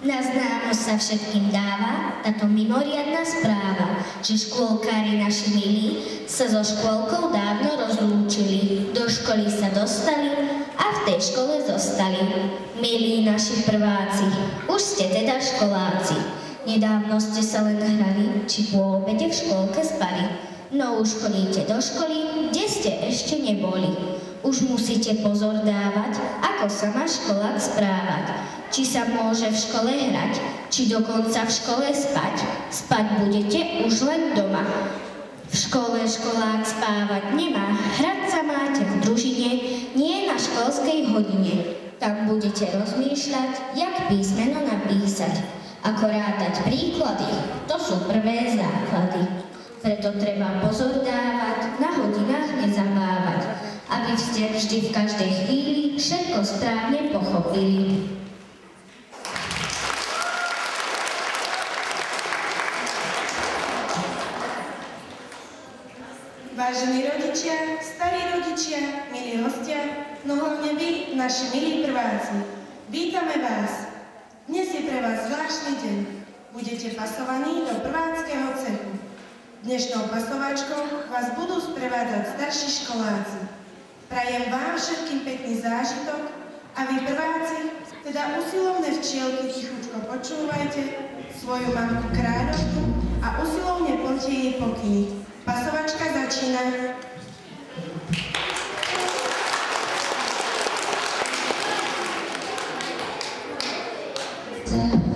Na známosť sa všetkým dáva táto mimoriadna správa, že škôlkári naši milí sa so škôlkou dávno rozlúčili, do školy sa dostali a v tej škole zostali. Milí naši prváci, už ste teda školáci. Nedávno ste sa len hrali, či po obede v škôlke spali. No už chodíte do školy, kde ste ešte neboli. Už musíte pozor dávať, ako sa má školák správať. Či sa môže v škole hrať, či dokonca v škole spať. Spať budete už len doma. V škole školák spávať nemá, hrať sa máte v družine, nie na školskej hodine. Tam budete rozmýšľať, jak písmeno napísať. Ako rátať príklady, to sú prvé základy. Preto treba pozor dávať, na hodinách nezabávať, aby ste vždy v každej chvíli všetko správne pochopili. Vážení rodičia, starí rodičia, milí hostia, no hlavne vy, naši milí prváci, vítame vás. Dnes je pre vás zvláštny deň. Budete pasovaní do prváckeho cechu. Dnešnou pasovačkou vás budú sprevádzať starší školáci. Prajem vám všetkým pekný zážitok a vy prváci, teda usilovné včielky tichučko počúvajte svoju mamku kráľovku a usilovne plňte jej pokyny. Pasovačka začína. Yeah.